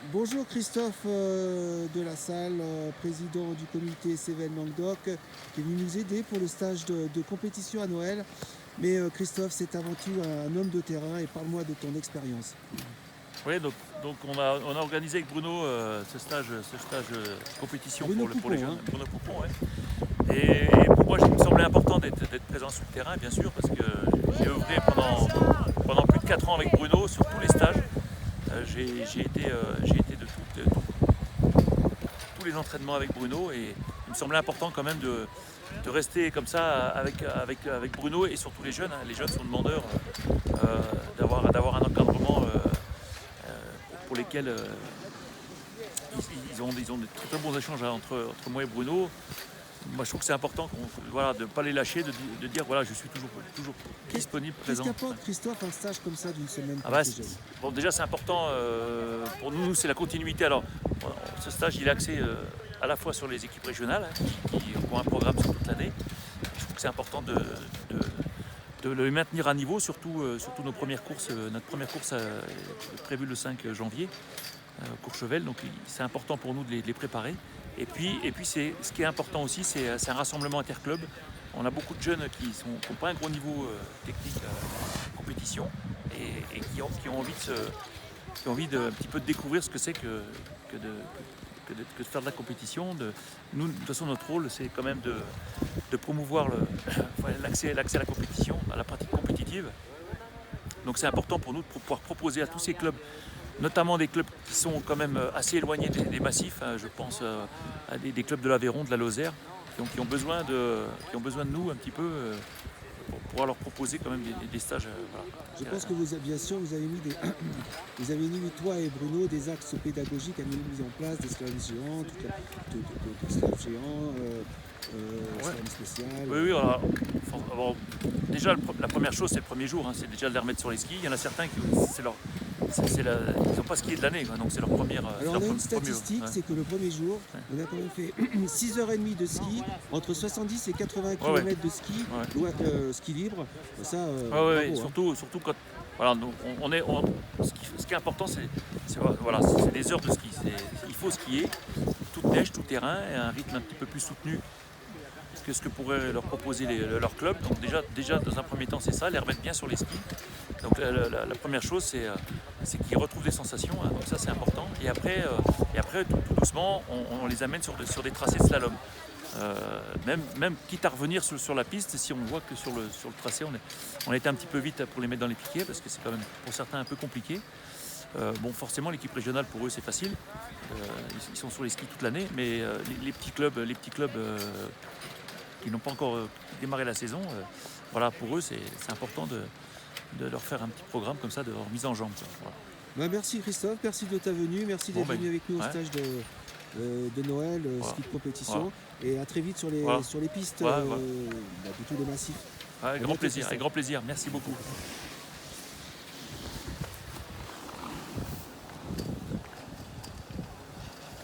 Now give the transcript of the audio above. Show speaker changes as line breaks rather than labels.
Bonjour Christophe de la salle, président du comité Cévennes Languedoc, qui est venu nous aider pour le stage de compétition à Noël. Mais Christophe, c'est avant tout un homme de terrain et parle-moi de ton expérience.
Oui, donc on a organisé avec Bruno ce stage compétition
Bruno
pour les
Poupon,
jeunes.
hein.
Bruno Poupon, ouais. Et pour moi, il me semblait important d'être présent sur le terrain, bien sûr, parce que j'ai œuvré pendant plus de 4 ans avec Bruno sur tous les stages. J'ai été tous les entraînements avec Bruno et il me semblait important quand même de rester comme ça avec Bruno et surtout les jeunes. Les jeunes sont demandeurs d'avoir un encadrement pour lesquels ils ont de très bons échanges entre moi et Bruno. Moi, je trouve que c'est important voilà, de ne pas les lâcher, de dire voilà, je suis toujours disponible,
Qu'est-ce
présent.
qu'apporte Christophe un stage comme ça d'une semaine
Ah
pour
bah,
ces jeunes?
bon, déjà, c'est important pour nous, c'est la continuité. Alors, ce stage, il est axé à la fois sur les équipes régionales qui ont un programme sur toute l'année. Je trouve que c'est important de le maintenir à niveau, surtout nos premières courses. Notre première course est prévue le 5 janvier. Courchevel, donc c'est important pour nous de les préparer. Et puis ce qui est important aussi, c'est un rassemblement interclub. On a beaucoup de jeunes qui n'ont pas un gros niveau technique compétition et qui ont envie de un petit peu de découvrir ce que c'est que de faire de la compétition. Nous, de toute façon, notre rôle, c'est quand même de promouvoir l'accès à la compétition, à la pratique compétitive. Donc c'est important pour nous de pouvoir proposer à tous ces clubs, notamment des clubs qui sont quand même assez éloignés des massifs. Je pense à des clubs de l'Aveyron, de la Lozère, qui ont besoin de nous un petit peu pour pouvoir leur proposer quand même des stages.
Je
Voilà.
pense que bien sûr, vous avez mis vous avez mis, toi et Bruno, des axes pédagogiques à mis en place, des slams géants, des slams géants,
Ouais.
slams spécial.
Oui, oui, alors, déjà la première chose c'est le premier jour, c'est déjà de les remettre sur les skis. Il y en a certains qui ils n'ont pas skié de l'année, donc c'est leur première.
Alors on a une statistique,
Ouais.
c'est que le premier jour, on a quand même fait 6h30 de ski, entre 70 et 80
Ouais, ouais.
km de ski,
Ouais.
ski libre. Ça,
Ouais, ouais,
bravo. Hein.
surtout quand. Voilà, donc ce qui est important, voilà, c'est des heures de ski. Il faut skier, toute neige, tout terrain, et un rythme un petit peu plus soutenu que ce que pourrait leur proposer leur club. Donc déjà, dans un premier temps, c'est ça, les remettre bien sur les skis. Donc la première chose, c'est qu'ils retrouvent des sensations, donc ça c'est important. Et après tout doucement, on les amène sur des tracés de slalom. Même quitte à revenir sur la piste, si on voit que sur le tracé, on était un petit peu vite pour les mettre dans les piquets, parce que c'est quand même pour certains un peu compliqué. Bon, forcément, l'équipe régionale, pour eux, c'est facile. Ils sont sur les skis toute l'année, mais les petits clubs qui n'ont pas encore démarré la saison, voilà, pour eux, c'est important de leur faire un petit programme comme ça, de leur mise en jambe. Voilà.
Bah, merci Christophe, merci de ta venue, merci d'être venu avec nous au stage de Noël,
Voilà.
ski de compétition.
Voilà.
Et à très vite sur les pistes
Voilà.
de tous les massifs.
Avec grand plaisir, merci beaucoup.